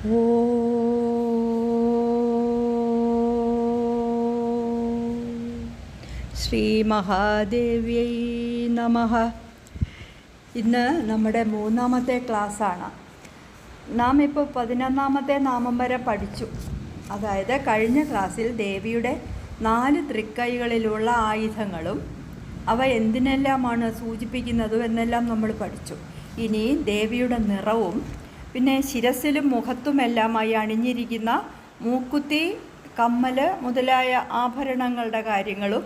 ശ്രീ മഹാദേവ്യൈ നമഃ. ഇന്ന് നമ്മുടെ 3ാമത്തെ ക്ലാസ്സാണ്. നാം ഇപ്പോൾ 11ാമത്തെ നാമം വരെ പഠിച്ചു. അതായത് കഴിഞ്ഞ ക്ലാസ്സിൽ ദേവിയുടെ 4 തൃക്കൈകളിലുള്ള ആയുധങ്ങളും അവ എന്തിനെല്ലാമാണ് സൂചിപ്പിക്കുന്നതും എന്നെല്ലാം നമ്മൾ പഠിച്ചു. ഇനി ദേവിയുടെ നിറവും പിന്നെ ശിരസിലും മുഖത്തുമെല്ലാമായി അണിഞ്ഞിരിക്കുന്ന മൂക്കുത്തി, കമ്മൽ മുതലായ ആഭരണങ്ങളുടെ കാര്യങ്ങളും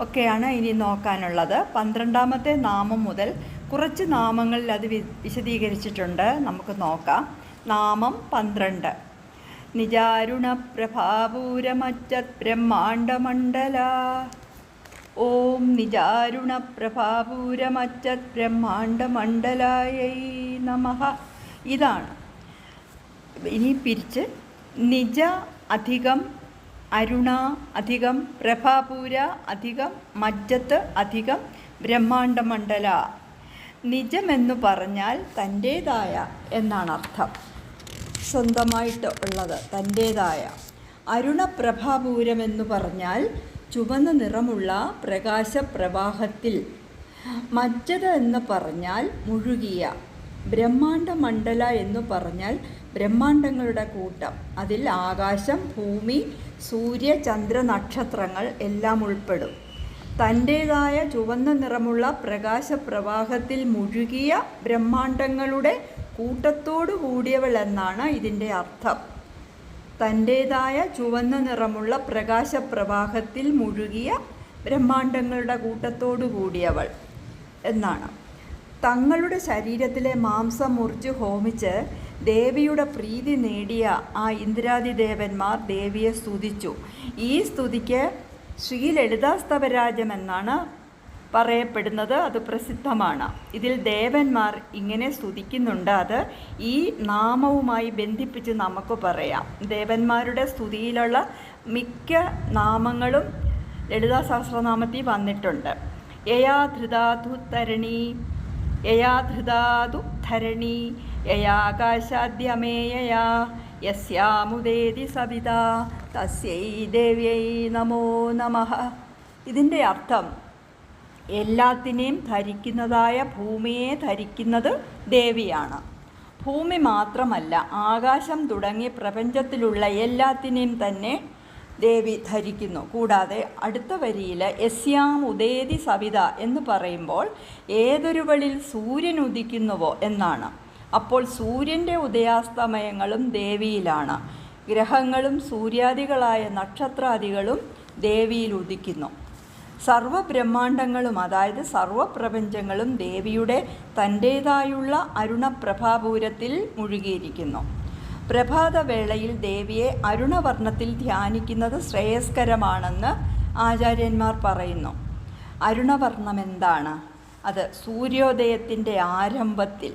ഒക്കെയാണ് ഇനി നോക്കാനുള്ളത്. 12ാമത്തെ നാമം മുതൽ കുറച്ച് നാമങ്ങളിൽ അത് വിശദീകരിച്ചിട്ടുണ്ട്. നമുക്ക് നോക്കാം. നാമം 12. നിജാരുണ പ്രഭാപൂരമച്ചത് ബ്രഹ്മാണ്ഡമണ്ഡല. ഓം നിജാരുണ പ്രഭാപൂരമച്ചത് ബ്രഹ്മാണ്ഡമണ്ഡലായൈ നമഃ. ഇതാണ്. ഇനി പിരിച്ച് നിജ അധികം അരുണ അധികം പ്രഭാപൂര അധികം മജ്ജത്ത് അധികം ബ്രഹ്മാണ്ഡമണ്ഡല. നിജമെന്നു പറഞ്ഞാൽ തൻ്റേതായ എന്നാണ് അർത്ഥം. സ്വന്തമായിട്ട് ഉള്ളത്, തൻ്റേതായ. അരുണപ്രഭാപൂരമെന്നു പറഞ്ഞാൽ ചുവന്ന നിറമുള്ള പ്രകാശപ്രവാഹത്തിൽ. മജ്ജത എന്ന് പറഞ്ഞാൽ മുഴുകിയ. ബ്രഹ്മാണ്ഡമണ്ഡല എന്നു പറഞ്ഞാൽ ബ്രഹ്മാണ്ഡങ്ങളുടെ കൂട്ടം. അതിൽ ആകാശം, ഭൂമി, സൂര്യ, ചന്ദ്ര, നക്ഷത്രങ്ങൾ എല്ലാം ഉൾപ്പെടും. തൻ്റേതായ ചുവന്ന നിറമുള്ള പ്രകാശപ്രവാഹത്തിൽ മുഴുകിയ ബ്രഹ്മാണ്ഡങ്ങളുടെ കൂട്ടത്തോടു കൂടിയവൾ എന്നാണ് ഇതിൻ്റെ അർത്ഥം. തൻ്റേതായ ചുവന്ന നിറമുള്ള പ്രകാശപ്രവാഹത്തിൽ മുഴുകിയ ബ്രഹ്മാണ്ഡങ്ങളുടെ കൂട്ടത്തോടു കൂടിയവൾ എന്നാണ്. തങ്ങളുടെ ശരീരത്തിലെ മാംസം മുറിച്ച് ഹോമിച്ച് ദേവിയുടെ പ്രീതി നേടിയ ആ ഇന്ദ്രാദിദേവന്മാർ ദേവിയെ സ്തുതിച്ചു. ഈ സ്തുതിക്ക് ശ്രീലളിതാസ്തവരാജം എന്നാണ് പറയപ്പെടുന്നത്. അത് പ്രസിദ്ധമാണ്. ഇതിൽ ദേവന്മാർ ഇങ്ങനെ സ്തുതിക്കുന്നുണ്ട്. അത് ഈ നാമവുമായി ബന്ധിപ്പിച്ച് നമുക്ക് പറയാം. ദേവന്മാരുടെ സ്തുതിയിലുള്ള മിക്ക നാമങ്ങളും ലളിതാ സഹസ്രനാമത്തിൽ വന്നിട്ടുണ്ട്. യയാ ധൃതാതു തരണി, യയാ ധൃതാതു ധരണി, യയാകാശാദ്യമേയയാ യസ്യാമുദേതി സവിത തസ്യൈ ദേവ്യൈ നമോ നമഃ. ഇതിൻ്റെ അർത്ഥം എല്ലാത്തിനെയും ധരിക്കുന്നതായ ഭൂമിയെ ധരിക്കുന്നത് ദേവിയാണ്. ഭൂമി മാത്രമല്ല, ആകാശം തുടങ്ങി പ്രപഞ്ചത്തിലുള്ള എല്ലാത്തിനെയും തന്നെ ദേവി ധരിക്കുന്നു. കൂടാതെ അടുത്ത വരിയിൽ യസ്യാം ഉദേതി സവിത എന്ന് പറയുമ്പോൾ ഏതൊരുവളിൽ സൂര്യൻ ഉദിക്കുന്നുവോ എന്നാണ്. അപ്പോൾ സൂര്യൻ്റെ ഉദയാസ്തമയങ്ങളും ദേവിയിലാണ്. ഗ്രഹങ്ങളും സൂര്യാദികളായ നക്ഷത്രാദികളും ദേവിയിൽ ഉദിക്കുന്നു. സർവബ്രഹ്മാണ്ഡങ്ങളും അതായത് സർവപ്രപഞ്ചങ്ങളും ദേവിയുടെ തൻ്റേതായുള്ള അരുണപ്രഭാപൂരത്തിൽ മുഴുകിയിരിക്കുന്നു. പ്രഭാതവേളയിൽ ദേവിയെ അരുണവർണ്ണത്തിൽ ധ്യാനിക്കുന്നത് ശ്രേയസ്കരമാണെന്ന് ആചാര്യന്മാർ പറയുന്നു. അരുണവർണ്ണം എന്താണ്? അത് സൂര്യോദയത്തിൻ്റെ ആരംഭത്തിൽ,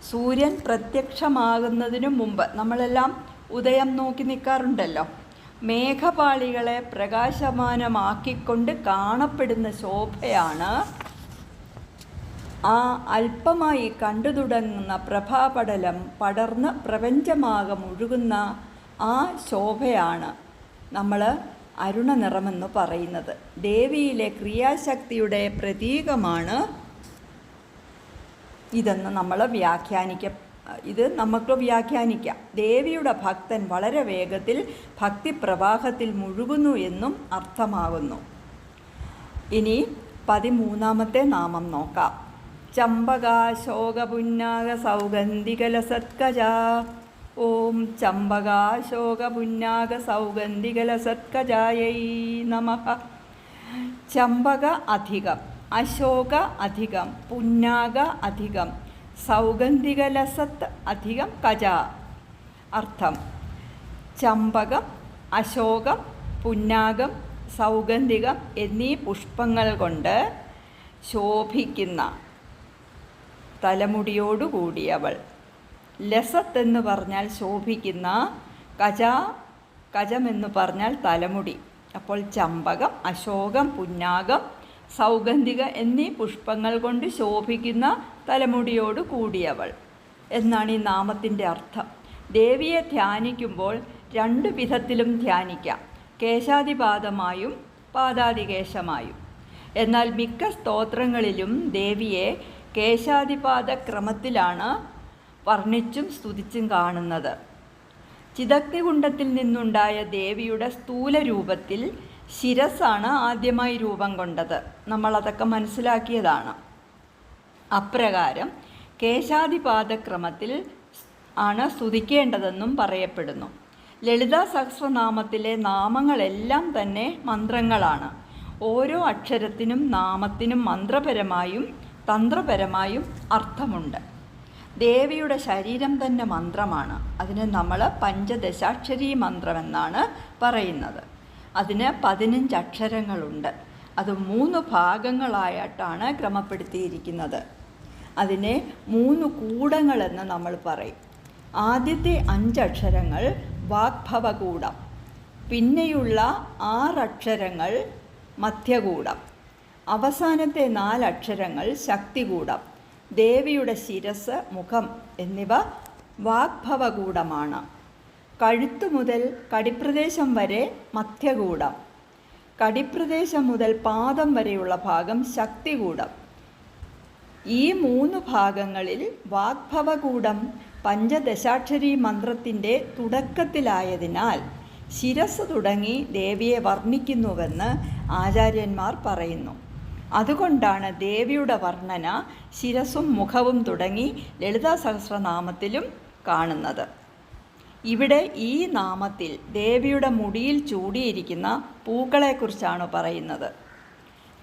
സൂര്യൻ പ്രത്യക്ഷമാകുന്നതിനു മുമ്പ് നമ്മളെല്ലാം ഉദയം നോക്കി നിൽക്കാറുണ്ടല്ലോ. മേഘപാളികളെ പ്രകാശമാനമാക്കിക്കൊണ്ട് കാണപ്പെടുന്ന ശോഭയാണ് ആ അല്പമായി കണ്ടു തുടങ്ങുന്ന പ്രഭാപടലം പടർന്ന് പ്രപഞ്ചമാകെ മുഴുകുന്ന ആ ശോഭയാണ് നമ്മൾ അരുണനിറമെന്ന് പറയുന്നത്. ദേവിയിലെ ക്രിയാശക്തിയുടെ പ്രതീകമാണ് ഇതെന്ന് നമ്മൾ ഇത് നമുക്ക് വ്യാഖ്യാനിക്കാം. ദേവിയുടെ ഭക്തൻ വളരെ വേഗത്തിൽ ഭക്തിപ്രവാഹത്തിൽ മുഴുകുന്നു എന്നും അർത്ഥമാകുന്നു. ഇനി 13ാമത്തെ നാമം നോക്കാം. ചമ്പകാശോകപുന്നാഗ സൗഗന്ധികലസത്കജ. ഓം ചമ്പകാശോകപുന്നാഗ സൗഗന്ധികലസത്കജായൈ നമഃ. ചമ്പക അധികം, അശോക അധികം, പുന്നാഗ അധികം, സൗഗന്ധികലസത്ത് അധികം കജ. അർത്ഥം: ചമ്പകം, അശോകം, പുന്നാഗം, സൗഗന്ധികം എന്നീ പുഷ്പങ്ങൾ കൊണ്ട് ശോഭിക്കുന്ന തലമുടിയോടുകൂടിയവൾ. ലസത്ത് എന്ന് പറഞ്ഞാൽ ശോഭിക്കുന്ന, കജമെന്ന് പറഞ്ഞാൽ തലമുടി. അപ്പോൾ ചമ്പകം, അശോകം, പുന്നാഗം, സൗഗന്ധിക എന്നീ പുഷ്പങ്ങൾ കൊണ്ട് ശോഭിക്കുന്ന തലമുടിയോട് കൂടിയവൾ എന്നാണ് ഈ നാമത്തിൻ്റെ അർത്ഥം. ദേവിയെ ധ്യാനിക്കുമ്പോൾ രണ്ടു വിധത്തിലും ധ്യാനിക്കാം, കേശാദിപാദമായും പാദാദികേശമായും. എന്നാൽ മിക്ക സ്തോത്രങ്ങളിലും ദേവിയെ കേശാദിപാദ ക്രമത്തിലാണ് വർണ്ണിച്ചും സ്തുതിച്ചും കാണുന്നത്. ചിദഗ്നികുണ്ഡത്തിൽ നിന്നുണ്ടായ ദേവിയുടെ സ്ഥൂല രൂപത്തിൽ ശിരസ്സാണ് ആദ്യമായി രൂപം കൊണ്ടത്. നമ്മളതൊക്കെ മനസ്സിലാക്കിയതാണ്. അപ്രകാരം കേശാദിപാദക്രമത്തിൽ ആണ് സ്തുതിക്കേണ്ടതെന്നും പറയപ്പെടുന്നു. ലളിതാ സഹസ്രനാമത്തിലെ നാമങ്ങളെല്ലാം തന്നെ മന്ത്രങ്ങളാണ്. ഓരോ അക്ഷരത്തിനും നാമത്തിനും മന്ത്രപരമായും തന്ത്രപരമായും അർത്ഥമുണ്ട്. ദേവിയുടെ ശരീരം തന്നെ മന്ത്രമാണ്. അതിന് നമ്മൾ പഞ്ചദശാക്ഷരി മന്ത്രമെന്നാണ് പറയുന്നത്. അതിന് 15 അക്ഷരങ്ങളുണ്ട്. അത് 3 ഭാഗങ്ങളായിട്ടാണ് ക്രമപ്പെടുത്തിയിരിക്കുന്നത്. അതിനെ 3 കൂടങ്ങളെന്ന് നമ്മൾ പറയും. ആദ്യത്തെ 5 അക്ഷരങ്ങൾ വാഗ്ഭവകൂടം, പിന്നെയുള്ള 6 അക്ഷരങ്ങൾ മധ്യകൂടം, അവസാനത്തെ 4 അക്ഷരങ്ങൾ ശക്തികൂടം. ദേവിയുടെ ശിരസ്, മുഖം എന്നിവ വാഗ്ഭവകൂടമാണ്. കഴുത്തു മുതൽ കടിപ്രദേശം വരെ മധ്യകൂടം, കടിപ്രദേശം മുതൽ പാദം വരെയുള്ള ഭാഗം ശക്തികൂടം. ഈ 3 ഭാഗങ്ങളിൽ വാഗ്ഭവകൂടം പഞ്ചദശാക്ഷരി മന്ത്രത്തിൻ്റെ തുടക്കത്തിലായതിനാൽ ശിരസ് തുടങ്ങി ദേവിയെ വർണ്ണിക്കുന്നുവെന്ന് ആചാര്യന്മാർ പറയുന്നു. അതുകൊണ്ടാണ് ദേവിയുടെ വർണ്ണന ശിരസും മുഖവും തുടങ്ങി ലളിതാ സഹസ്രനാമത്തിലും കാണുന്നത്. ഇവിടെ ഈ നാമത്തിൽ ദേവിയുടെ മുടിയിൽ ചൂടിയിരിക്കുന്ന പൂക്കളെക്കുറിച്ചാണ് പറയുന്നത്.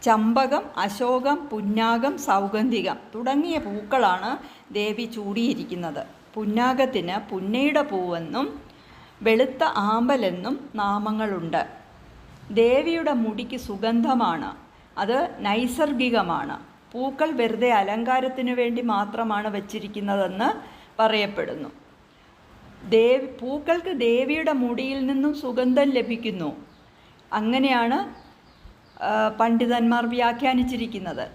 ചമ്പകം, അശോകം, പുന്നാകം, സൗഗന്ധികം തുടങ്ങിയ പൂക്കളാണ് ദേവി ചൂടിയിരിക്കുന്നത്. പുന്നാകത്തിന് പുന്നയുടെ പൂവെന്നും വെളുത്ത ആമ്പലെന്നും നാമങ്ങളുണ്ട്. ദേവിയുടെ മുടിക്ക് സുഗന്ധമാണ്. അത് നൈസർഗികമാണ്. പൂക്കൾ വെറുതെ അലങ്കാരത്തിനു വേണ്ടി മാത്രമാണ് വച്ചിരിക്കുന്നതെന്ന് പറയപ്പെടുന്നു. പൂക്കൾക്ക് ദേവിയുടെ മുടിയിൽ നിന്നും സുഗന്ധം ലഭിക്കുന്നു. അങ്ങനെയാണ് പണ്ഡിതന്മാർ വ്യാഖ്യാനിച്ചിരിക്കുന്നത്.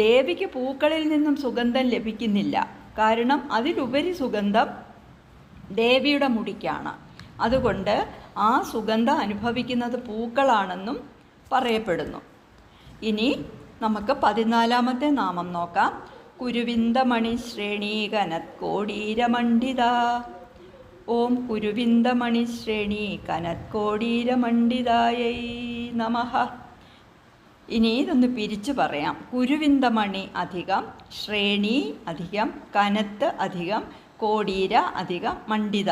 ദേവിക്ക് പൂക്കളിൽ നിന്നും സുഗന്ധം ലഭിക്കുന്നില്ല. കാരണം അതിലുപരി സുഗന്ധം ദേവിയുടെ മുടിക്കാണ്. അതുകൊണ്ട് ആ സുഗന്ധം അനുഭവിക്കുന്നത് പൂക്കളാണെന്നും പറയപ്പെടുന്നു. ഇനി നമുക്ക് 14ാമത്തെ നാമം നോക്കാം. കുരുവിന്ദമണി ശ്രേണീ കനത്കോടീരമണ്ഡിത. ഓം കുരുവിന്ദമണി ശ്രേണീ കനത്കോടീരമണ്ഡിതായൈ നമഃ. ഇനി ഇതൊന്ന് പിരിച്ചു പറയാം. കുരുവിന്ദമണി അധികം ശ്രേണി അധികം കനത്ത് അധികം കോടീര അധികം മണ്ഡിത.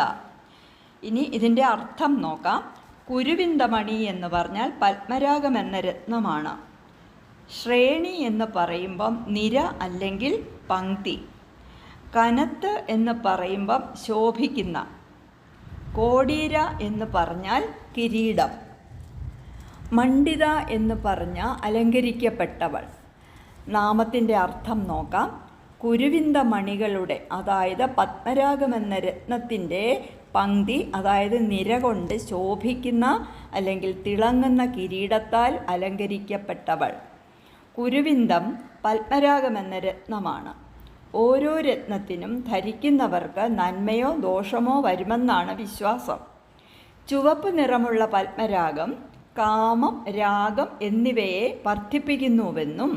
ഇനി ഇതിൻ്റെ അർത്ഥം നോക്കാം. കുരുവിന്ദമണി എന്ന് പറഞ്ഞാൽ പത്മരാഗം എന്ന രത്നമാണ്. ശ്രേണി എന്ന് പറയുമ്പം നിര അല്ലെങ്കിൽ പങ്ക്തി. കനത്ത് എന്ന് പറയുമ്പം ശോഭിക്കുന്ന. കോടീര എന്ന് പറഞ്ഞാൽ കിരീടം. മണ്ഡിത എന്ന് പറഞ്ഞാൽ അലങ്കരിക്കപ്പെട്ടവൾ. നാമത്തിൻ്റെ അർത്ഥം നോക്കാം. കുരുവിന്ദ മണികളുടെ, അതായത് പത്മരാഗം എന്ന രത്നത്തിൻ്റെ പങ്ക്തി, അതായത് നിര കൊണ്ട് ശോഭിക്കുന്ന അല്ലെങ്കിൽ തിളങ്ങുന്ന കിരീടത്താൽ അലങ്കരിക്കപ്പെട്ടവൾ. കുരുവിന്ദം പത്മരാഗം എന്ന രത്നമാണ്. ഓരോ രത്നത്തിനും ധരിക്കുന്നവർക്ക് നന്മയോ ദോഷമോ വരുമെന്നാണ് വിശ്വാസം. ചുവപ്പ് നിറമുള്ള പത്മരാഗം കാമം, രാഗം എന്നിവയെ വർദ്ധിപ്പിക്കുന്നുവെന്നും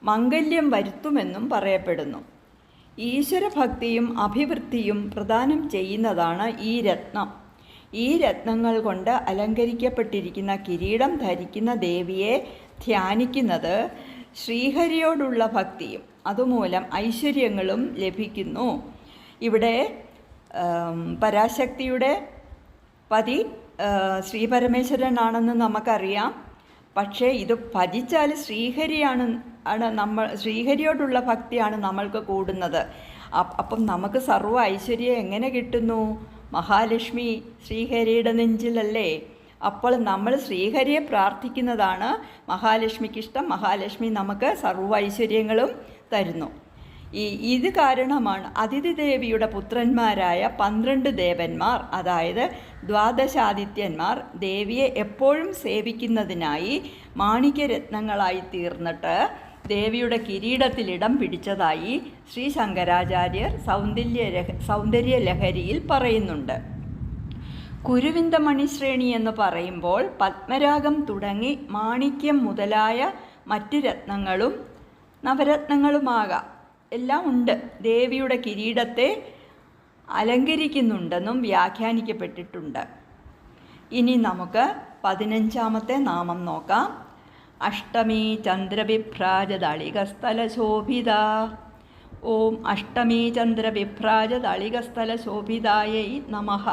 മംഗല്യം വരുത്തുമെന്നും പറയപ്പെടുന്നു. ഈശ്വരഭക്തിയും അഭിവൃദ്ധിയും പ്രദാനം ചെയ്യുന്നതാണ് ഈ രത്നം. ഈ രത്നങ്ങൾ കൊണ്ട് അലങ്കരിക്കപ്പെട്ടിരിക്കുന്ന കിരീടം ധരിക്കുന്ന ദേവിയെ ധ്യാനിക്കുന്നത് ശ്രീഹരിയോടുള്ള ഭക്തിയും അതുമൂലം ഐശ്വര്യങ്ങളും ലഭിക്കുന്നു. ഇവിടെ പരാശക്തിയുടെ പതി ശ്രീപരമേശ്വരനാണെന്ന് നമുക്കറിയാം. പക്ഷേ ഇത് ഭജിച്ചാൽ ശ്രീഹരിയോടുള്ള ഭക്തിയാണ് നമ്മൾക്ക് കൂടുന്നത്. അപ്പം നമുക്ക് സർവ്വ ഐശ്വര്യം എങ്ങനെ കിട്ടുന്നു? മഹാലക്ഷ്മി ശ്രീഹരിയുടെ നെഞ്ചിലല്ലേ. അപ്പോൾ നമ്മൾ ശ്രീഹരിയെ പ്രാർത്ഥിക്കുന്നതാണ് മഹാലക്ഷ്മിക്കിഷ്ടം. മഹാലക്ഷ്മി നമുക്ക് സർവ്വ ഐശ്വര്യങ്ങളും തരുന്നു. ഇത് കാരണമാണ് അതിഥി ദേവിയുടെ പുത്രന്മാരായ 12 ദേവന്മാർ, അതായത് ദ്വാദശാദിത്യന്മാർ, ദേവിയെ എപ്പോഴും സേവിക്കുന്നതിനായി മാണിക്യരത്നങ്ങളായി തീർന്നിട്ട് ദേവിയുടെ കിരീടത്തിൽ ഇടം പിടിച്ചതായി ശ്രീ ശങ്കരാചാര്യർ സൗന്ദര്യലഹരിയിൽ പറയുന്നുണ്ട്. കുരുവിന്ദമണിശ്രേണി എന്ന് പറയുമ്പോൾ പത്മരാഗം തുടങ്ങി മാണിക്യം മുതലായ മറ്റ് രത്നങ്ങളും നവരത്നങ്ങളുമാകാം, എല്ലാം ഉണ്ട്. ദേവിയുടെ കിരീടത്തെ അലങ്കരിക്കുന്നുണ്ടെന്നും വ്യാഖ്യാനിക്കപ്പെട്ടിട്ടുണ്ട്. ഇനി നമുക്ക് 15ാമത്തെ നാമം നോക്കാം. അഷ്ടമി ചന്ദ്രവിഭ്രാജതളികസ്ഥലശോഭിത. ഓം അഷ്ടമി ചന്ദ്രവിഭ്രാജതളികസ്ഥലശോഭിതായൈ നമഃ.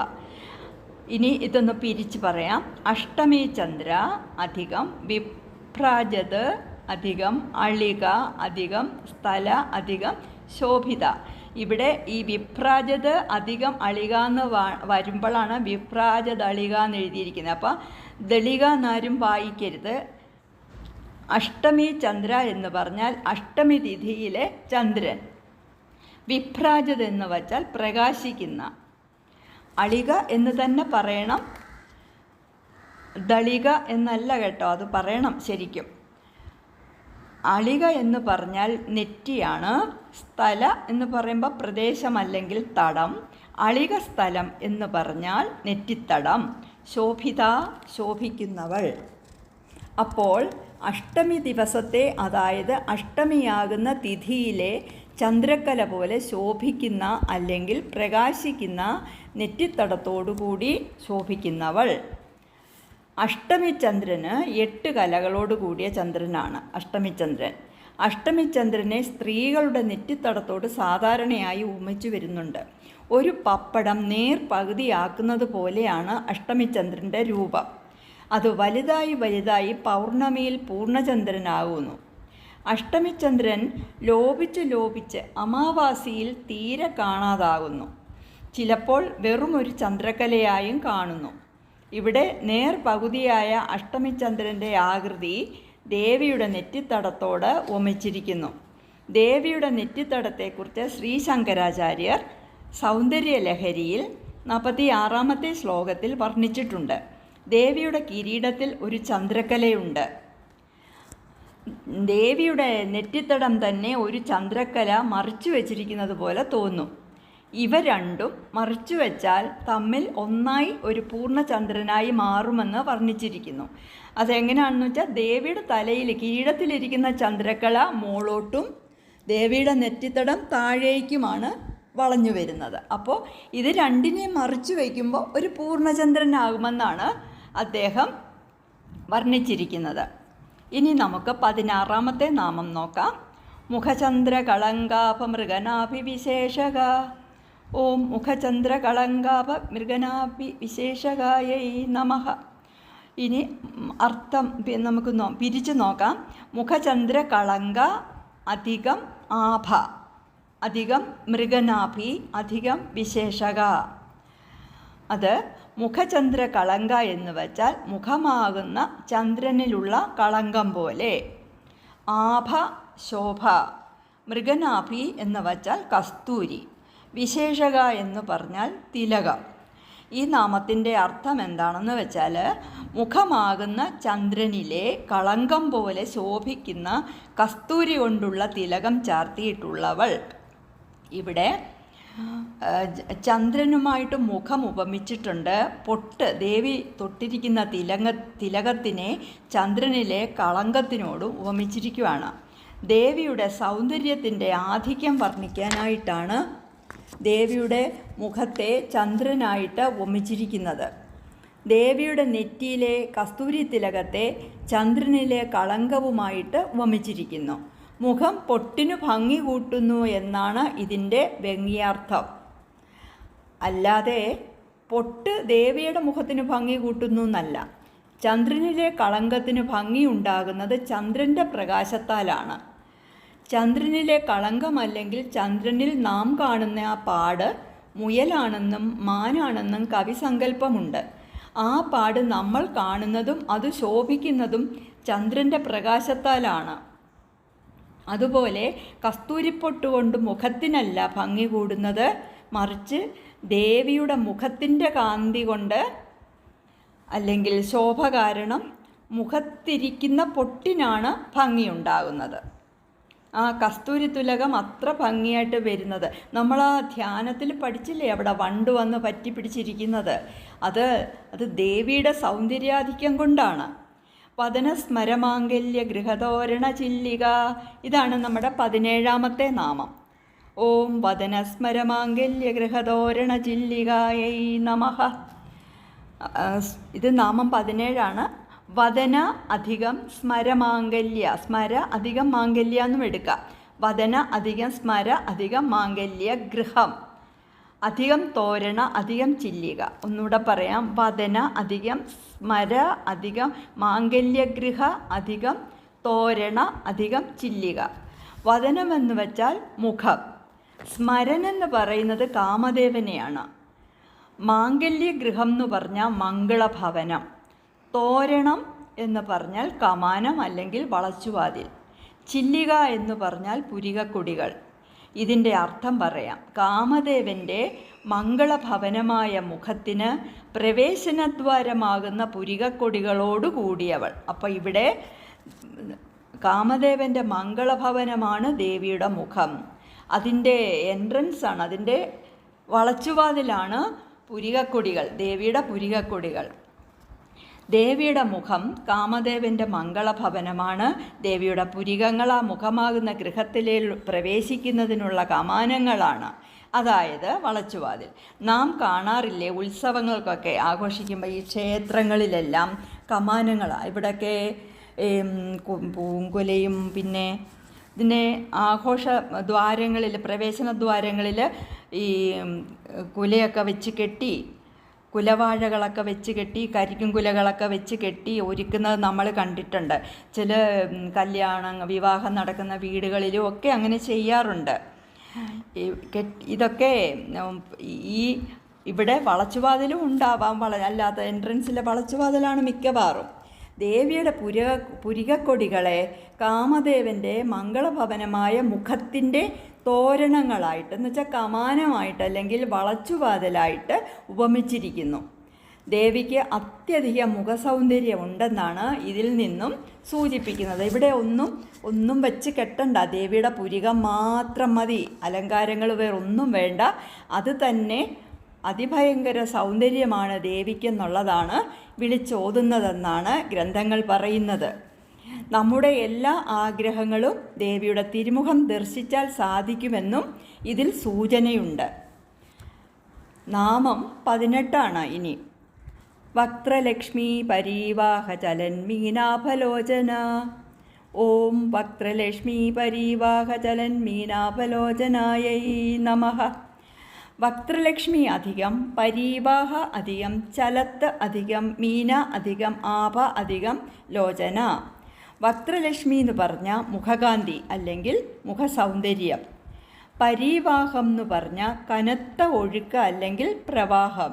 ഇനി ഇതൊന്ന് പിരിച്ച് പറയാം. അഷ്ടമി ചന്ദ്ര അധികം വിഭ്രാജത് അധികം അളിക അധികം സ്ഥല അധികം ശോഭിത. ഇവിടെ ഈ വിഭ്രാജത് അധികം അളിക എന്ന് വരുമ്പോഴാണ് വിഭ്രാജതളിക എന്ന് എഴുതിയിരിക്കുന്നത്. അപ്പം ദളിക എന്നാരും വായിക്കരുത്. അഷ്ടമി ചന്ദ്ര എന്ന് പറഞ്ഞാൽ അഷ്ടമി തിഥിയിലെ ചന്ദ്രൻ. വിഭ്രാജത് എന്ന് വച്ചാൽ പ്രകാശിക്കുന്ന. അളിക എന്ന് തന്നെ പറയണം, ദളിക എന്നല്ല കേട്ടോ, അത് പറയണം ശരിക്കും. അളിക എന്ന് പറഞ്ഞാൽ നെറ്റിയാണ്. സ്ഥല എന്ന് പറയുമ്പോൾ പ്രദേശമല്ലെങ്കിൽ തടം. അളിക സ്ഥലം എന്ന് പറഞ്ഞാൽ നെറ്റിത്തടം. ശോഭിത ശോഭിക്കുന്നവൾ. അപ്പോൾ അഷ്ടമി ദിവസത്തെ, അതായത് അഷ്ടമിയാകുന്ന തിഥിയിലെ ചന്ദ്രക്കല പോലെ ശോഭിക്കുന്ന അല്ലെങ്കിൽ പ്രകാശിക്കുന്ന നെറ്റിത്തടത്തോടുകൂടി ശോഭിക്കുന്നവൾ. അഷ്ടമിചന്ദ്രന് 8 കലകളോട് കൂടിയ ചന്ദ്രനാണ് അഷ്ടമിചന്ദ്രൻ. അഷ്ടമിചന്ദ്രനെ സ്ത്രീകളുടെ നെറ്റിത്തടത്തോട് സാധാരണയായി ഉപമിച്ചു വരുന്നുണ്ട്. ഒരു പപ്പടം നേർപകുതിയാക്കുന്നത് പോലെയാണ് അഷ്ടമിചന്ദ്രൻ്റെ രൂപം. അത് വലുതായി വലുതായി പൗർണമിയിൽ പൂർണ്ണചന്ദ്രനാകുന്നു. അഷ്ടമിചന്ദ്രൻ ലോപിച്ച് അമാവാസിയിൽ തീരെ കാണാതാകുന്നു. ചിലപ്പോൾ വെറുമൊരു ചന്ദ്രക്കലയായും കാണുന്നു. ഇവിടെ നേർപകുതിയായ അഷ്ടമിചന്ദ്രൻ്റെ ആകൃതി ദേവിയുടെ നെറ്റിത്തടത്തോട് ഒമിച്ചിരിക്കുന്നു. ദേവിയുടെ നെറ്റിത്തടത്തെക്കുറിച്ച് ശ്രീ ശങ്കരാചാര്യർ സൗന്ദര്യലഹരിയിൽ 46ാമത്തെ ശ്ലോകത്തിൽ വർണ്ണിച്ചിട്ടുണ്ട്. ദേവിയുടെ കിരീടത്തിൽ ഒരു ചന്ദ്രക്കലയുണ്ട്. ദേവിയുടെ നെറ്റിത്തടം തന്നെ ഒരു ചന്ദ്രക്കല മറിച്ചു വച്ചിരിക്കുന്നത് പോലെ തോന്നും. ഇവ രണ്ടും മറിച്ചു വെച്ചാൽ തമ്മിൽ ഒന്നായി ഒരു പൂർണ്ണചന്ദ്രനായി മാറുമെന്ന് വർണ്ണിച്ചിരിക്കുന്നു. അതെങ്ങനെയാണെന്ന് വെച്ചാൽ ദേവിയുടെ തലയിൽ കിരീടത്തിലിരിക്കുന്ന ചന്ദ്രക്കല മോളോട്ടും ദേവിയുടെ നെറ്റിത്തടം താഴേക്കുമാണ് വളഞ്ഞു വരുന്നത്. അപ്പോൾ ഇത് രണ്ടിനെയും മറിച്ചു വയ്ക്കുമ്പോൾ ഒരു പൂർണ്ണചന്ദ്രനാകുമെന്നാണ് അദ്ദേഹം വർണ്ണിച്ചിരിക്കുന്നത്. ഇനി നമുക്ക് 16ാമത്തെ നാമം നോക്കാം. മുഖചന്ദ്രകളങ്കാഭമൃഗനാഭിവിശേഷക. ഓം മുഖചന്ദ്രകളങ്കാഭമൃഗനാഭിവിശേഷകായൈ നമഃ. ഇനി അർത്ഥം നമുക്ക് പിരിച്ചു നോക്കാം. മുഖചന്ദ്രകളങ്ക അധികം ആഭ അധികം മൃഗനാഭി അധികം വിശേഷക. അത് മുഖചന്ദ്രകളങ്ക എന്ന് വച്ചാൽ മുഖമാകുന്ന ചന്ദ്രനിലുള്ള കളങ്കം പോലെ. ആഭ ശോഭ. മൃഗനാഭി എന്ന് വച്ചാൽ കസ്തൂരി. വിശേഷക എന്ന് പറഞ്ഞാൽ തിലകം. ഈ നാമത്തിൻ്റെ അർത്ഥം എന്താണെന്ന് വെച്ചാൽ മുഖമാകുന്ന ചന്ദ്രനിലെ കളങ്കം പോലെ ശോഭിക്കുന്ന കസ്തൂരി കൊണ്ടുള്ള തിലകം ചാർത്തിയിട്ടുള്ളവൾ. ഇവിടെ ചന്ദ്രനുമായിട്ട് മുഖം ഉപമിച്ചിട്ടുണ്ട്. പൊട്ട് ദേവി തൊട്ടിരിക്കുന്ന തിലകത്തിനെ ചന്ദ്രനിലെ കളങ്കത്തിനോട് ഉപമിച്ചിരിക്കുകയാണ്. ദേവിയുടെ സൗന്ദര്യത്തിൻ്റെ ആധിക്യം വർണ്ണിക്കാനായിട്ടാണ് ദേവിയുടെ മുഖത്തെ ചന്ദ്രനായിട്ട് ഉപമിച്ചിരിക്കുന്നത്. ദേവിയുടെ നെറ്റിയിലെ കസ്തൂരി തിലകത്തെ ചന്ദ്രനിലെ കളങ്കവുമായിട്ട് ഉപമിച്ചിരിക്കുന്നു. മുഖം പൊട്ടിനു ഭംഗി കൂട്ടുന്നു എന്നാണ് ഇതിൻ്റെ വ്യംഗ്യാർത്ഥം. അല്ലാതെ പൊട്ട് ദേവിയുടെ മുഖത്തിന് ഭംഗി കൂട്ടുന്നു എന്നല്ല. ചന്ദ്രനിലെ കളങ്കത്തിന് ഭംഗി ഉണ്ടാകുന്നത് ചന്ദ്രൻ്റെ പ്രകാശത്താലാണ്. ചന്ദ്രനിലെ കളങ്കമല്ലെങ്കിൽ ചന്ദ്രനിൽ നാം കാണുന്ന ആ പാട് മുയലാണെന്നും മാനാണെന്നും കവിസങ്കല്പമുണ്ട്. ആ പാട് നമ്മൾ കാണുന്നതും അത് ശോഭിക്കുന്നതും ചന്ദ്രൻ്റെ പ്രകാശത്താലാണ്. അതുപോലെ കസ്തൂരിപ്പൊട്ടുകൊണ്ട് മുഖത്തിനല്ല ഭംഗി കൂടുന്നത്, മറിച്ച് ദേവിയുടെ മുഖത്തിൻ്റെ കാന്തി കൊണ്ട് അല്ലെങ്കിൽ ശോഭ കാരണം മുഖത്തിരിക്കുന്ന പൊട്ടിനാണ് ഭംഗിയുണ്ടാകുന്നത്. ആ കസ്തൂരി തുലകം അത്ര ഭംഗിയായിട്ട് വരുന്നത്. നമ്മൾ ആ ധ്യാനത്തിൽ പഠിച്ചില്ലേ, അവിടെ വണ്ട് വന്ന് പറ്റി പിടിച്ചിരിക്കുന്നത്. അത് ദേവിയുടെ സൗന്ദര്യാധിക്യം കൊണ്ടാണ്. വദനസ്മരമാംഗല്യ ഗൃഹതോരണ ചില്ലിക, ഇതാണ് നമ്മുടെ 17ാമത്തെ നാമം. ഓം വദനസ്മരമാംഗല്യ ഗൃഹതോരണ ചില്ലികായൈ നമഃ. ഇത് നാമം 17ആണ്. വദന അധികം സ്മരമാംഗല്യ, സ്മര അധികം മാംഗല്യ എന്നും എടുക്കാം. വദന അധികം സ്മര അധികം മാംഗല്യ ഗൃഹം അധികം തോരണ അധികം ചില്ലിക. ഒന്നുകൂടെ പറയാം. വദന അധികം സ്മര അധികം മാംഗല്യഗൃഹ അധികം തോരണ അധികം ചില്ലിക. വദനം എന്ന് വെച്ചാൽ മുഖം. സ്മരൻ എന്ന് പറയുന്നത് കാമദേവനെയാണ്. മാംഗല്യഗൃഹം എന്ന് പറഞ്ഞാൽ മംഗളഭവനം. തോരണം എന്ന് പറഞ്ഞാൽ കമാനം അല്ലെങ്കിൽ വളച്ചുവാതിൽ. ചില്ലിക എന്ന് പറഞ്ഞാൽ പുരികക്കൊടികൾ. ഇതിൻ്റെ അർത്ഥം പറയാം. കാമദേവൻ്റെ മംഗളഭവനമായ മുഖത്തിന് പ്രവേശനദ്വാരമാകുന്ന പുരികക്കൊടികളോട് കൂടിയവൾ. അപ്പോൾ ഇവിടെ കാമദേവൻ്റെ മംഗളഭവനമാണ് ദേവിയുടെ മുഖം. അതിൻ്റെ എൻട്രൻസാണ്, അതിൻ്റെ വളച്ചുവാതിലാണ് പുരികക്കൊടികൾ, ദേവിയുടെ പുരികക്കൊടികൾ. ദേവിയുടെ മുഖം കാമദേവൻ്റെ മംഗളഭവനമാണ്. ദേവിയുടെ പുരികങ്ങൾ ആ മുഖമാകുന്ന ഗൃഹത്തിലെ പ്രവേശിക്കുന്നതിനുള്ള കമാനങ്ങളാണ്, അതായത് വളച്ചുവാതിൽ. നാം കാണാറില്ലേ ഉത്സവങ്ങൾക്കൊക്കെ ആഘോഷിക്കുമ്പോൾ ഈ ക്ഷേത്രങ്ങളിലെല്ലാം കമാനങ്ങളാണ്. ഇവിടെയൊക്കെ പൂങ്കുലയും പിന്നെ ഇതിനെ ആഘോഷ ദ്വാരങ്ങളിൽ, പ്രവേശന ദ്വാരങ്ങളിൽ ഈ കുലയൊക്കെ വെച്ച് കെട്ടി, കുലവാഴകളൊക്കെ വെച്ച് കെട്ടി, കരിക്കും കുലകളൊക്കെ വെച്ച് കെട്ടി ഒരുക്കുന്നത് നമ്മൾ കണ്ടിട്ടുണ്ട്. ചില വിവാഹം നടക്കുന്ന വീടുകളിലും ഒക്കെ അങ്ങനെ ചെയ്യാറുണ്ട്. ഇതൊക്കെ ഇവിടെ വളച്ചുവാതിലും ഉണ്ടാവാം, അല്ലാത്ത എൻട്രൻസിലെ വളച്ചുവാതിലാണ് മിക്കവാറും. ദേവിയുടെ പുരികക്കൊടികളെ കാമദേവൻ്റെ മംഗളഭവനമായ മുഖത്തിൻ്റെ തോരണങ്ങളായിട്ട്, എന്ന് വെച്ചാൽ കമാനമായിട്ട് അല്ലെങ്കിൽ വളച്ചുവാതിലായിട്ട് ഉപമിച്ചിരിക്കുന്നു. ദേവിക്ക് അത്യധികം മുഖസൗന്ദര്യം ഉണ്ടെന്നാണ് ഇതിൽ നിന്നും സൂചിപ്പിക്കുന്നത്. ഇവിടെ ഒന്നും വെച്ച് കെട്ടണ്ട, ദേവിയുടെ പുരികം മാത്രം മതി, അലങ്കാരങ്ങൾ വേറൊന്നും വേണ്ട. അത് തന്നെ അതിഭയങ്കര സൗന്ദര്യമാണ് ദേവിക്കെന്നുള്ളതാണ് വിളിച്ചോതുന്നതെന്നാണ് ഗ്രന്ഥങ്ങൾ പറയുന്നത്. നമ്മുടെ എല്ലാ ആഗ്രഹങ്ങളും ദേവിയുടെ തിരുമുഖം ദർശിച്ചാൽ സാധിക്കുമെന്നും ഇതിൽ സൂചനയുണ്ട്. നാമം 18 ഇനി. വക്ത്രലക്ഷ്മി പരീവാഹ ചലൻ മീനാഭലോചന. ഓം വക്ത്രലക്ഷ്മി പരീവാഹ ചലൻ മീനാഭലോചനായൈ നമഃ. വക്ത്രലക്ഷ്മി അധികം പരീവാഹ അധികം ചലത്ത് അധികം മീന അധികം ആഭ അധികം ലോചന. വക്ത്രലക്ഷ്മി എന്ന് പറഞ്ഞാൽ മുഖകാന്തി അല്ലെങ്കിൽ മുഖസൗന്ദര്യം. പരീവാഹം എന്ന് പറഞ്ഞാൽ കനത്ത ഒഴുക്ക് അല്ലെങ്കിൽ പ്രവാഹം.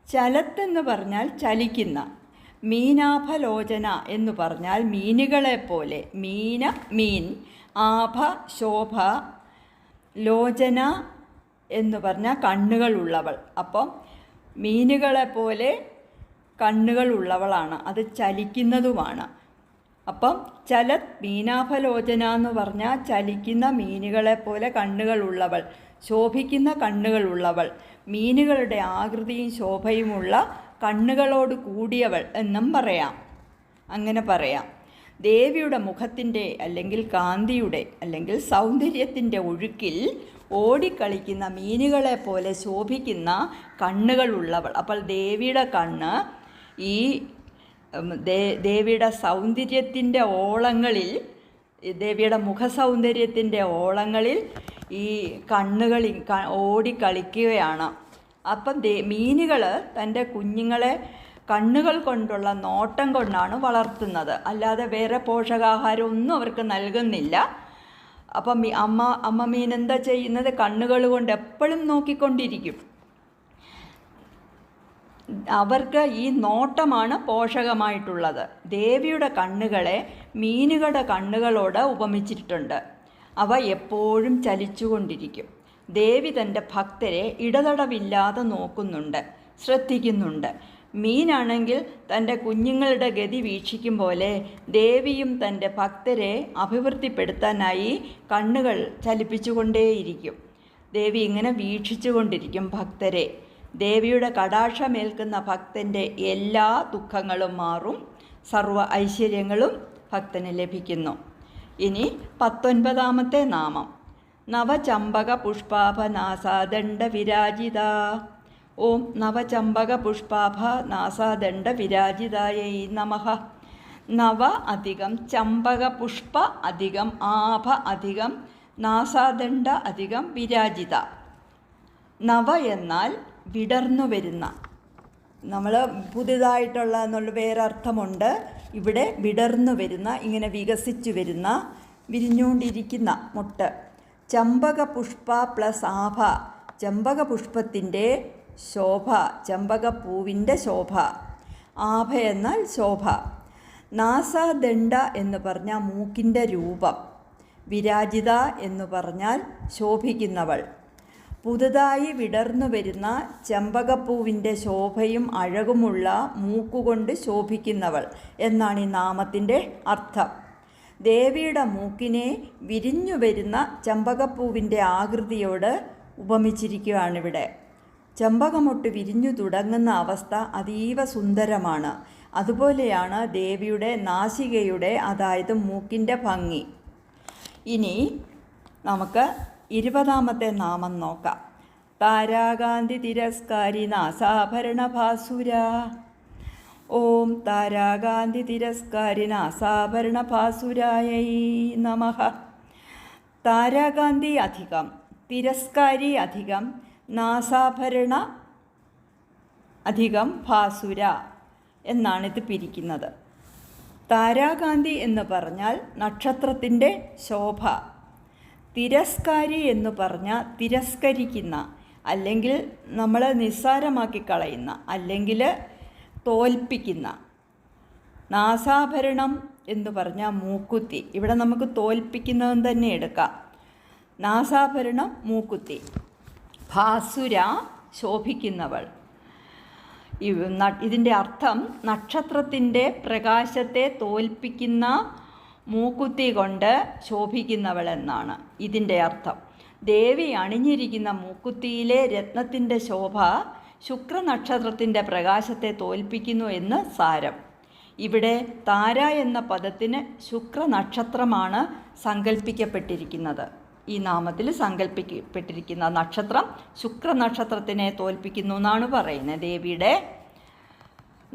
ചലത്തെന്ന് പറഞ്ഞാൽ ചലിക്കുന്ന. മീനാഭലോചന എന്ന് പറഞ്ഞാൽ മീനുകളെപ്പോലെ. മീൻ, ആഭ ശോഭ, ലോചന എന്ന് പറഞ്ഞാൽ കണ്ണുകളുള്ളവൾ. അപ്പം മീനുകളെപ്പോലെ കണ്ണുകളുള്ളവളാണ്, അത് ചലിക്കുന്നതുമാണ്. അപ്പം മീനാഭലോചന എന്ന് പറഞ്ഞാൽ ചലിക്കുന്ന മീനുകളെപ്പോലെ കണ്ണുകളുള്ളവൾ, ശോഭിക്കുന്ന കണ്ണുകളുള്ളവൾ, മീനുകളുടെ ആകൃതിയും ശോഭയുമുള്ള കണ്ണുകളോട് കൂടിയവൾ എന്നും പറയാം. അങ്ങനെ പറയാം. ദേവിയുടെ മുഖത്തിൻ്റെ അല്ലെങ്കിൽ കാന്തിയുടെ അല്ലെങ്കിൽ സൗന്ദര്യത്തിൻ്റെ ഒഴുക്കിൽ ഓടിക്കളിക്കുന്ന മീനുകളെപ്പോലെ ശോഭിക്കുന്ന കണ്ണുകളുള്ളവൾ. അപ്പോൾ ദേവിയുടെ കണ്ണ് ഈ ദേവിയുടെ സൗന്ദര്യത്തിൻ്റെ ഓളങ്ങളിൽ, ദേവിയുടെ മുഖസൗന്ദര്യത്തിൻ്റെ ഓളങ്ങളിൽ ഈ കണ്ണുകളിൽ ഓടിക്കളിക്കുകയാണ്. അപ്പം മീനുകൾ തൻ്റെ കുഞ്ഞുങ്ങളെ കണ്ണുകൾ കൊണ്ടുള്ള നോട്ടം കൊണ്ടാണ് വളർത്തുന്നത്, അല്ലാതെ വേറെ പോഷകാഹാരം ഒന്നും അവർക്ക് നൽകുന്നില്ല. അപ്പം അമ്മ മീൻ എന്താ ചെയ്യുന്നത്? കണ്ണുകൾ കൊണ്ട് എപ്പോഴും നോക്കിക്കൊണ്ടിരിക്കും. അവർക്ക് ഈ നോട്ടമാണ് പോഷകമായിട്ടുള്ളത്. ദേവിയുടെ കണ്ണുകളെ മീനുകളുടെ കണ്ണുകളോട് ഉപമിച്ചിട്ടുണ്ട്. അവ എപ്പോഴും ചലിച്ചുകൊണ്ടിരിക്കും. ദേവി തൻ്റെ ഭക്തരെ ഇടതടവില്ലാതെ നോക്കുന്നുണ്ട്. ശ്രദ്ധിക്കുന്നുണ്ട്. മീനാണെങ്കിൽ തൻ്റെ കുഞ്ഞുങ്ങളുടെ ഗതി വീക്ഷിക്കും പോലെ ദേവിയും തൻ്റെ ഭക്തരെ അഭിവൃദ്ധിപ്പെടുത്താനായി കണ്ണുകൾ ചലിപ്പിച്ചുകൊണ്ടേയിരിക്കും. ദേവി ഇങ്ങനെ വീക്ഷിച്ചുകൊണ്ടിരിക്കും ഭക്തരെ. ദേവിയുടെ കടാക്ഷമേൽക്കുന്ന ഭക്തൻ്റെ എല്ലാ ദുഃഖങ്ങളും മാറും, സർവ്വ ഐശ്വര്യങ്ങളും ഭക്തന് ലഭിക്കുന്നു. ഇനി 19ാമത്തെ നാമം. നവചമ്പക പുഷ്പാഭനാസാദണ്ഡ വിരാജിത. ഓം നവചമ്പക പുഷ്പാഭ നാസാദണ്ഡ വിരാജിതായൈ നമഃ. നവ അധികം ചമ്പക പുഷ്പ അധികം ആഭ അധികം നാസാദണ്ഡ അധികം വിരാജിത. നവ എന്നാൽ വിടർന്നു വരുന്ന, നമ്മൾ പുതുതായിട്ടുള്ള എന്നുള്ള വേറെ അർത്ഥമുണ്ട്. ഇവിടെ വിടർന്നു വരുന്ന, ഇങ്ങനെ വികസിച്ചു വരുന്ന, വിരിഞ്ഞുകൊണ്ടിരിക്കുന്ന മുട്ട്. ചമ്പക പുഷ്പ പ്ലസ് ആഭ, ചമ്പക പുഷ്പത്തിൻ്റെ ശോഭ, ചമ്പകപ്പൂവിൻ്റെ ശോഭ. ആഭ എന്നാൽ ശോഭ. നാസാദണ്ഡ എന്ന് പറഞ്ഞാൽ മൂക്കിൻ്റെ രൂപം. വിരാജിത എന്ന് പറഞ്ഞാൽ ശോഭിക്കുന്നവൾ. പുതുതായി വിടർന്നു വരുന്ന ചെമ്പകപ്പൂവിൻ്റെ ശോഭയും അഴകുമുള്ള മൂക്കുകൊണ്ട് ശോഭിക്കുന്നവൾ എന്നാണ് ഈ നാമത്തിൻ്റെ അർത്ഥം. ദേവിയുടെ മൂക്കിനെ വിരിഞ്ഞു വരുന്ന ചെമ്പകപ്പൂവിൻ്റെ ആകൃതിയോട് ഉപമിച്ചിരിക്കുകയാണിവിടെ. ചെമ്പകമൊട്ട് വിരിഞ്ഞു തുടങ്ങുന്ന അവസ്ഥ അതീവ സുന്ദരമാണ്. അതുപോലെയാണ് ദേവിയുടെ നാസികയുടെ, അതായത് മൂക്കിൻ്റെ ഭംഗി. ഇനി നമുക്ക് 20ാമത്തെ നാമം നോക്കാം. താരാകാന്തി തിരസ്കാരി നാസാഭരണ ഭാസുര. ഓം താരാകാന്തി തിരസ്കാരി നാസാഭരണ ഭാസുരായൈ നമഃ. താരാകാന്തി അധികം തിരസ്കാരി അധികം നാസാഭരണ അധികം ഭാസുര എന്നാണിത് പിരിക്കുന്നത്. താരാകാന്തി എന്ന് പറഞ്ഞാൽ നക്ഷത്രത്തിൻ്റെ ശോഭ. തിരസ്കാരി എന്ന് പറഞ്ഞാൽ തിരസ്കരിക്കുന്ന, അല്ലെങ്കിൽ നമ്മൾ നിസ്സാരമാക്കി കളയുന്ന, അല്ലെങ്കിൽ തോൽപ്പിക്കുന്ന. നാസാഭരണം എന്ന് പറഞ്ഞാൽ മൂക്കുത്തി. ഇവിടെ നമുക്ക് തോൽപ്പിക്കുന്നതെന്ന് തന്നെ എടുക്കാം. നാസാഭരണം മൂക്കുത്തി. ഭാസുര ശോഭിക്കുന്നവൾ. ഇതിൻ്റെ അർത്ഥം നക്ഷത്രത്തിൻ്റെ പ്രകാശത്തെ തോൽപ്പിക്കുന്ന മൂക്കുത്തി കൊണ്ട് ശോഭിക്കുന്നവൾ എന്നാണ് ഇതിൻ്റെ അർത്ഥം. ദേവി അണിഞ്ഞിരിക്കുന്ന മൂക്കുത്തിയിലെ രത്നത്തിൻ്റെ ശോഭ ശുക്രനക്ഷത്രത്തിൻ്റെ പ്രകാശത്തെ തോൽപ്പിക്കുന്നു എന്ന് സാരം. ഇവിടെ താര എന്ന പദത്തിന് ശുക്രനക്ഷത്രമാണ് സങ്കല്പിക്കപ്പെട്ടിരിക്കുന്നത്. ഈ നാമത്തിൽ സങ്കല്പിക്കപ്പെട്ടിരിക്കുന്ന നക്ഷത്രം ശുക്രനക്ഷത്രത്തിനെ തോൽപ്പിക്കുന്നു എന്നാണ് പറയുന്നത്. ദേവിയുടെ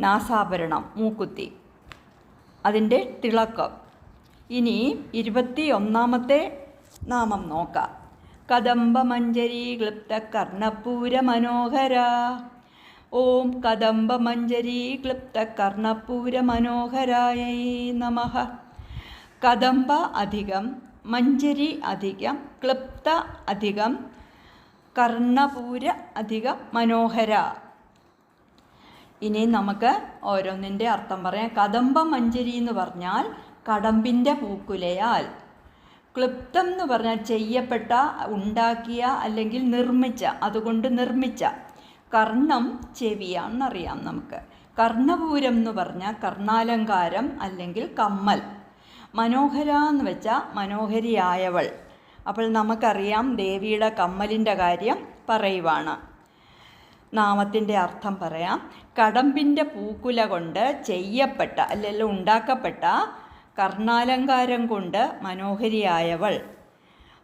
നാസാഭരണം മൂക്കുത്തി, അതിൻ്റെ തിളക്കം. ഇനി 21ാമത്തെ നാമം നോക്കാം. കദംബമഞ്ജരി ക്ലിപ്ത കർണപൂര മനോഹര. ഓം കദംബമഞ്ജരി ക്ലിപ്ത കർണപൂര മനോഹരായൈ നമഃ. കദംബ അധികം മഞ്ജരി അധികം ക്ലിപ്ത അധികം കർണപൂര അധികം മനോഹര. ഇനി നമുക്ക് ഓരോന്നിൻ്റെ അർത്ഥം പറയാം. കദംബ മഞ്ജരി എന്ന് പറഞ്ഞാൽ കടമ്പിൻ്റെ പൂക്കുലയാൽ. ക്ലിപ്തം എന്ന് പറഞ്ഞാൽ ചെയ്യപ്പെട്ട, ഉണ്ടാക്കിയ അല്ലെങ്കിൽ നിർമ്മിച്ച, അതുകൊണ്ട് നിർമ്മിച്ച. കർണം ചെവിയാണെന്നറിയാം നമുക്ക്. കർണപൂരം എന്ന് പറഞ്ഞാൽ കർണാലങ്കാരം അല്ലെങ്കിൽ കമ്മൽ. മനോഹര എന്ന് വെച്ചാൽ മനോഹരിയായവൾ. അപ്പോൾ നമുക്കറിയാം ദേവിയുടെ കമ്മലിൻ്റെ കാര്യം പറയുവാണ്. നാമത്തിൻ്റെ അർത്ഥം പറയാം. കടമ്പിൻ്റെ പൂക്കുല കൊണ്ട് ചെയ്യപ്പെട്ട, അല്ലെങ്കിൽ ഉണ്ടാക്കപ്പെട്ട കർണാലങ്കാരം കൊണ്ട് മനോഹരിയായവൾ.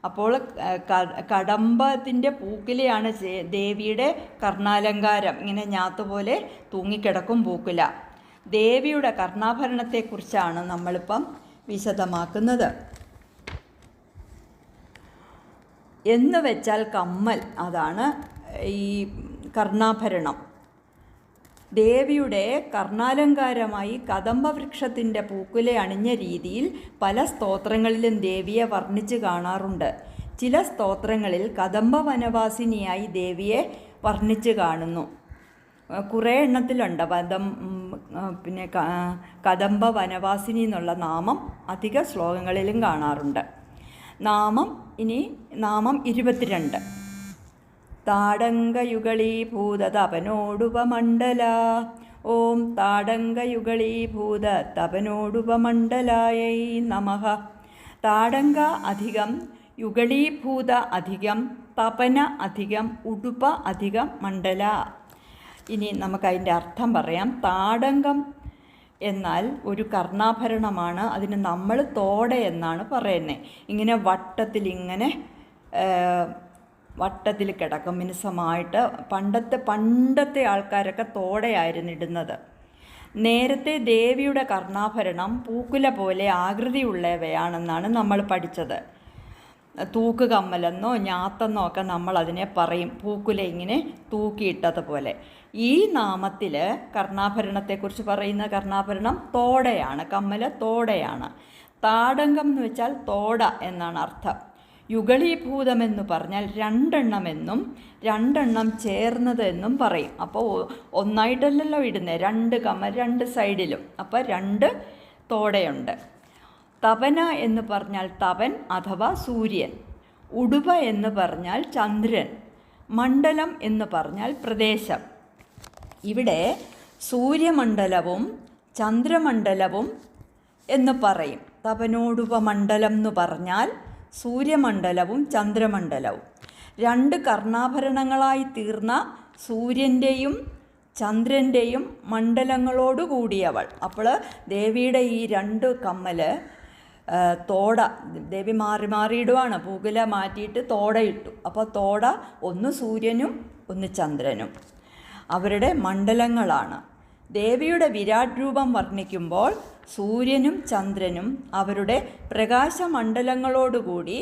അപ്പോൾ കടമ്പത്തിൻ്റെ പൂക്കുലയാണ് ദേവിയുടെ കർണാലങ്കാരം. ഇങ്ങനെ ഞാത്തുപോലെ തൂങ്ങിക്കിടക്കും പൂക്കുല. ദേവിയുടെ കർണാഭരണത്തെക്കുറിച്ചാണ് നമ്മളിപ്പം വിശദമാക്കുന്നത്. എന്ന് വെച്ചാൽ കമ്മൽ, അതാണ് ഈ കർണാഭരണം. ദേവിയുടെ കർണാലങ്കാരമായി കദംബവൃക്ഷത്തിൻ്റെ പൂക്കുല അണിഞ്ഞ രീതിയിൽ പല സ്തോത്രങ്ങളിലും ദേവിയെ വർണ്ണിച്ച് കാണാറുണ്ട്. ചില സ്തോത്രങ്ങളിൽ കദംബ വനവാസിനിയായി ദേവിയെ വർണ്ണിച്ച് കാണുന്നു. കുറേ എണ്ണത്തിലുണ്ട്. പിന്നെ കദംബ വനവാസിനി എന്നുള്ള നാമം അധിക ശ്ലോകങ്ങളിലും കാണാറുണ്ട്. നാമം 22. താടങ്കയുഗളീഭൂതതപനോടുപമണ്ഡല. ഓം താടങ്കയുഗളീഭൂതതപനോടുപമണ്ഡലായൈ നമഃ. താടങ്ക അധികം യുഗളീഭൂത അധികം തപന അധികം ഉടുപ അധികം മണ്ഡല. ഇനി നമുക്കതിൻ്റെ അർത്ഥം പറയാം. താടങ്കം എന്നാൽ ഒരു കർണാഭരണമാണ്. അതിന് നമ്മൾ തോട എന്നാണ് പറയുന്നത്. ഇങ്ങനെ വട്ടത്തിൽ കിടക്കും, മിനുസമായിട്ട്. പണ്ടത്തെ ആൾക്കാരൊക്കെ തോടയായിരുന്നു ഇടുന്നത്. നേരത്തെ ദേവിയുടെ കർണാഭരണം പൂക്കുല പോലെ ആകൃതിയുള്ളവയാണെന്നാണ് നമ്മൾ പഠിച്ചത്. തൂക്ക് കമ്മലെന്നോ ഞാത്തെന്നോ ഒക്കെ നമ്മൾ അതിനെ പറയും. പൂക്കുല ഇങ്ങനെ തൂക്കിയിട്ടതുപോലെ. ഈ നാമത്തിൽ കർണാഭരണത്തെക്കുറിച്ച് പറയുന്ന കർണാഭരണം തോടയാണ്. കമ്മല് തോടയാണ്. താടങ്കം എന്ന് വെച്ചാൽ തോട എന്നാണ് അർത്ഥം. യുഗളീഭൂതമെന്ന് പറഞ്ഞാൽ രണ്ടെണ്ണമെന്നും രണ്ടെണ്ണം ചേർന്നത് എന്നും പറയും. അപ്പോൾ ഒന്നായിട്ടല്ലല്ലോ ഇടുന്നത്, രണ്ട് കമ്മൽ രണ്ട് സൈഡിലും. അപ്പോൾ രണ്ട് തോടയുണ്ട്. തപന എന്ന് പറഞ്ഞാൽ തപൻ അഥവാ സൂര്യൻ. ഉടുപ എന്ന് പറഞ്ഞാൽ ചന്ദ്രൻ. മണ്ഡലം എന്ന് പറഞ്ഞാൽ പ്രദേശം. ഇവിടെ സൂര്യമണ്ഡലവും ചന്ദ്രമണ്ഡലവും എന്ന് പറയും. തപനോടുപമണ്ഡലം എന്ന് പറഞ്ഞാൽ സൂര്യമണ്ഡലവും ചന്ദ്രമണ്ഡലവും. രണ്ട് കർണാഭരണങ്ങളായി തീർന്ന സൂര്യൻ്റെയും ചന്ദ്രൻ്റെയും മണ്ഡലങ്ങളോട് കൂടിയവൾ. അപ്പോൾ ദേവിയുടെ ഈ രണ്ട് കമ്മൽ തോട ദേവി മാറിയിടുവാണ്. പൂകുല മാറ്റിയിട്ട് തോടയിട്ടു. അപ്പോൾ തോട ഒന്ന് സൂര്യനും ഒന്ന് ചന്ദ്രനും അവരുടെ മണ്ഡലങ്ങളാണ്. ദേവിയുടെ വിരാട് രൂപം വർണ്ണിക്കുമ്പോൾ സൂര്യനും ചന്ദ്രനും അവരുടെ പ്രകാശമണ്ഡലങ്ങളോടുകൂടി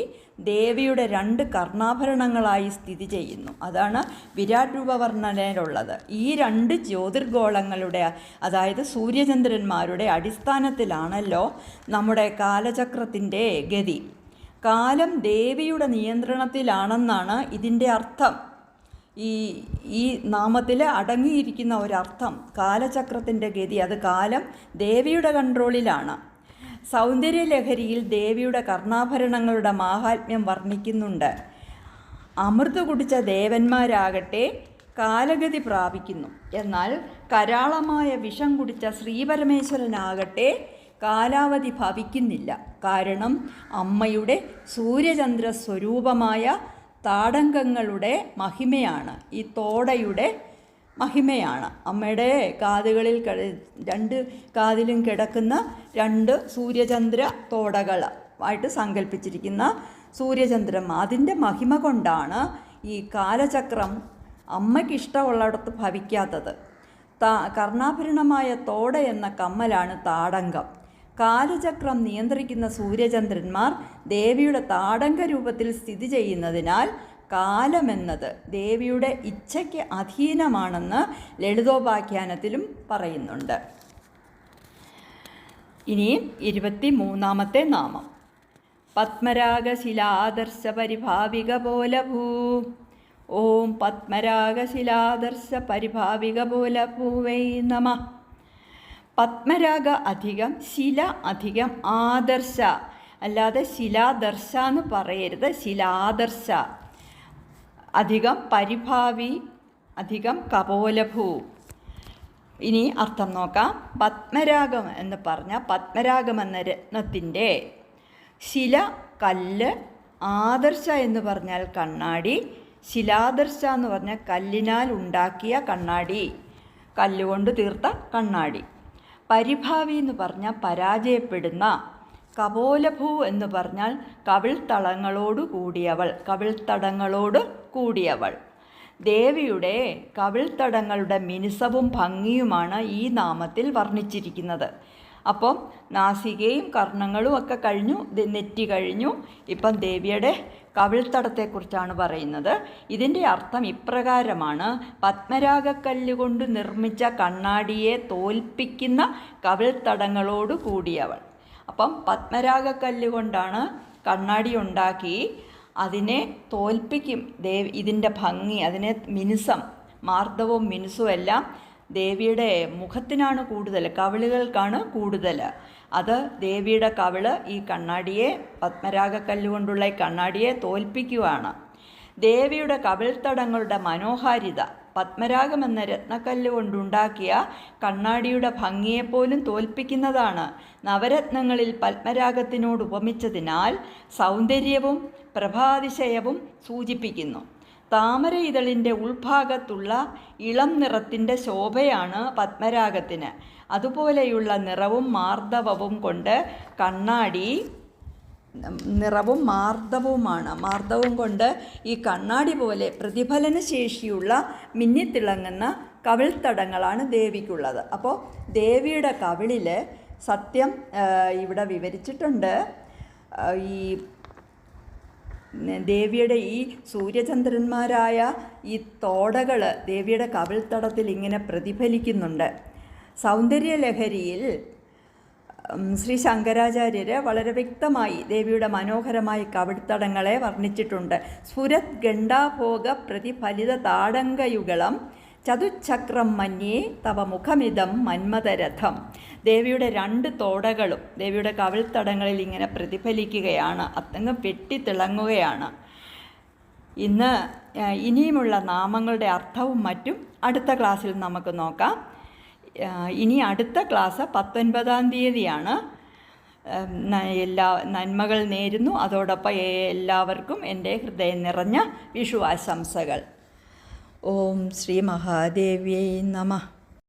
ദേവിയുടെ രണ്ട് കർണാഭരണങ്ങളായി സ്ഥിതി ചെയ്യുന്നു. അതാണ് വിരാട് രൂപവർണ്ണനയിലുള്ളത്. ഈ രണ്ട് ജ്യോതിർഗോളങ്ങളുടെ, അതായത് സൂര്യചന്ദ്രന്മാരുടെ അടിസ്ഥാനത്തിലാണല്ലോ നമ്മുടെ കാലചക്രത്തിൻ്റെ ഗതി. കാലം ദേവിയുടെ നിയന്ത്രണത്തിലാണെന്നാണ് ഇതിൻ്റെ അർത്ഥം. ഈ നാമത്തിൽ അടങ്ങിയിരിക്കുന്ന ഒരർത്ഥം കാലചക്രത്തിൻ്റെ ഗതി. അത് കാലം ദേവിയുടെ കൺട്രോളിലാണ്. സൗന്ദര്യലഹരിയിൽ ദേവിയുടെ കർണാഭരണങ്ങളുടെ മാഹാത്മ്യം വർണ്ണിക്കുന്നുണ്ട്. അമൃത് കുടിച്ച ദേവന്മാരാകട്ടെ കാലഗതി പ്രാപിക്കുന്നു. എന്നാൽ കരാളമായ വിഷം കുടിച്ച ശ്രീപരമേശ്വരനാകട്ടെ കാലാവധി ഭവിക്കുന്നില്ല. കാരണം അമ്മയുടെ സൂര്യചന്ദ്ര സ്വരൂപമായ താടങ്കങ്ങളുടെ മഹിമയാണ്, ഈ തോടയുടെ മഹിമയാണ്. അമ്മയുടെ കാതുകളിൽ രണ്ട് കാതിലും കിടക്കുന്ന രണ്ട് സൂര്യചന്ദ്ര തോടകൾ ആയിട്ട് സങ്കല്പിച്ചിരിക്കുന്ന സൂര്യചന്ദ്രന്മാർ. അതിൻ്റെ മഹിമ കൊണ്ടാണ് ഈ കാലചക്രം അമ്മയ്ക്കിഷ്ടമുള്ളിടത്ത് ഭവിക്കാത്തത്. കർണാഭരണമായ തോട എന്ന കമ്മലാണ് താടങ്കം. കാലചക്രം നിയന്ത്രിക്കുന്ന സൂര്യചന്ദ്രന്മാർ ദേവിയുടെ താടങ്ക രൂപത്തിൽ സ്ഥിതി ചെയ്യുന്നതിനാൽ കാലമെന്നത് ദേവിയുടെ ഇച്ഛയ്ക്ക് അധീനമാണെന്ന് ലളിതോപാഖ്യാനത്തിലും പറയുന്നുണ്ട്. ഇനി 23-ാമത്തെ നാമം. പത്മരാഗശിലാദർശ പരിഭാവിക പോലെ ഭൂ. ഓം പത്മരാഗശിലാദർശ പരിഭാവിക പോലെ ഭൂവൈ നമഃ. പത്മരാഗ അധികം ശില അധികം ആദർശ, അല്ലാതെ ശിലാദർശ എന്ന് പറയരുത്. ശിലാദർശ അധികം പരിഭാവി അധികം കപോലഭൂ. ഇനി അർത്ഥം നോക്കാം. പത്മരാഗം എന്ന് പറഞ്ഞാൽ പത്മരാഗം എന്ന രത്നത്തിൻ്റെ ശില കല്ല്, ആദർശ എന്ന് പറഞ്ഞാൽ കണ്ണാടി, ശിലാദർശ എന്ന് പറഞ്ഞാൽ കല്ലിനാൽ ഉണ്ടാക്കിയ കണ്ണാടി, കല്ലുകൊണ്ട് തീർത്ത കണ്ണാടി. പരിഭാവി എന്ന് പറഞ്ഞാൽ പരാജയപ്പെടുന്ന, കപോലഭൂ എന്ന് പറഞ്ഞാൽ കവിൾത്തടങ്ങളോട് കൂടിയവൾ. ദേവിയുടെ കവിൾത്തടങ്ങളുടെ മിനുസവും ഭംഗിയുമാണ് ഈ നാമത്തിൽ വർണ്ണിച്ചിരിക്കുന്നത്. അപ്പം നാസികയും കർണങ്ങളും ഒക്കെ കഴിഞ്ഞു, നെറ്റി കഴിഞ്ഞു. ഇപ്പം ദേവിയുടെ കവിൾത്തടത്തെക്കുറിച്ചാണ് പറയുന്നത്. ഇതിൻ്റെ അർത്ഥം ഇപ്രകാരമാണ്: പത്മരാഗക്കല്ലുകൊണ്ട് നിർമ്മിച്ച കണ്ണാടിയെ തോൽപ്പിക്കുന്ന കവിൾത്തടങ്ങളോട് കൂടിയവൾ. അപ്പം പത്മരാഗക്കല്ലുകൊണ്ടാണ് കണ്ണാടി ഉണ്ടാക്കി അതിനെ തോൽപ്പിക്കും. ഇതിൻ്റെ ഭംഗി, അതിനെ മിനുസം, മാർദ്ദവും മിനുസും എല്ലാം ദേവിയുടെ മുഖത്തിനാണ് കൂടുതൽ, കവിളുകൾക്കാണ് കൂടുതൽ. അത് ദേവിയുടെ കവിള് ഈ കണ്ണാടിയെ, പത്മരാഗക്കല്ലുകൊണ്ടുള്ള ഈ കണ്ണാടിയെ തോൽപ്പിക്കുകയാണ്. ദേവിയുടെ കവിൾത്തടങ്ങളുടെ മനോഹാരിത പത്മരാഗം എന്ന രത്നക്കല്ല് കൊണ്ടുണ്ടാക്കിയ കണ്ണാടിയുടെ ഭംഗിയെപ്പോലും തോൽപ്പിക്കുന്നതാണ്. നവരത്നങ്ങളിൽ പത്മരാഗത്തിനോട് ഉപമിച്ചതിനാൽ സൗന്ദര്യവും പ്രഭാതിശയവും സൂചിപ്പിക്കുന്നു. താമര ഇതളിൻ്റെ ഉൾഭാഗത്തുള്ള ഇളം നിറത്തിൻ്റെ ശോഭയാണ് പത്മരാഗത്തിന്. അതുപോലെയുള്ള നിറവും മാർദ്ദവവും കൊണ്ട് കണ്ണാടി മാർദ്ദവും കൊണ്ട് ഈ കണ്ണാടി പോലെ പ്രതിഫലന ശേഷിയുള്ള മിന്നിത്തിളങ്ങുന്ന കവിൾത്തടങ്ങളാണ് ദേവിക്കുള്ളത്. അപ്പോൾ ദേവിയുടെ കവിളിൽ സത്യം ഇവിടെ വിവരിച്ചിട്ടുണ്ട്. ഈ ദേവിയുടെ ഈ സൂര്യചന്ദ്രന്മാരായ ഈ തോടകൾ ദേവിയുടെ കവിൾത്തടത്തിൽ ഇങ്ങനെ പ്രതിഫലിക്കുന്നുണ്ട്. സൗന്ദര്യലഹരിയിൽ ശ്രീ ശങ്കരാചാര്യർ വളരെ വ്യക്തമായി ദേവിയുടെ മനോഹരമായ കവിൾത്തടങ്ങളെ വർണ്ണിച്ചിട്ടുണ്ട്. സ്ഫുരത് ഗണ്ഡാഭോഗ പ്രതിഫലിത താടങ്കയുഗളം ചതുചക്രം മന്യേ തവ മുഖമിതം മന്മഥരഥം. ദേവിയുടെ 2 തോടകളും ദേവിയുടെ കവിൾത്തടങ്ങളിൽ ഇങ്ങനെ പ്രതിഫലിക്കുകയാണ്, അതങ്ങ് വെട്ടിത്തിളങ്ങുകയാണ്. ഇനിയുമുള്ള നാമങ്ങളുടെ അർത്ഥവും മറ്റും അടുത്ത ക്ലാസ്സിൽ നമുക്ക് നോക്കാം. ഇനി അടുത്ത ക്ലാസ് 19-ാം തീയതിയാണ്. എല്ലാ നന്മകൾ നേരുന്നു. അതോടൊപ്പം എല്ലാവർക്കും എൻ്റെ ഹൃദയം നിറഞ്ഞ വിഷു ആശംസകൾ. ഓം ശ്രീ മഹാദേവ്യൈ നമഃ.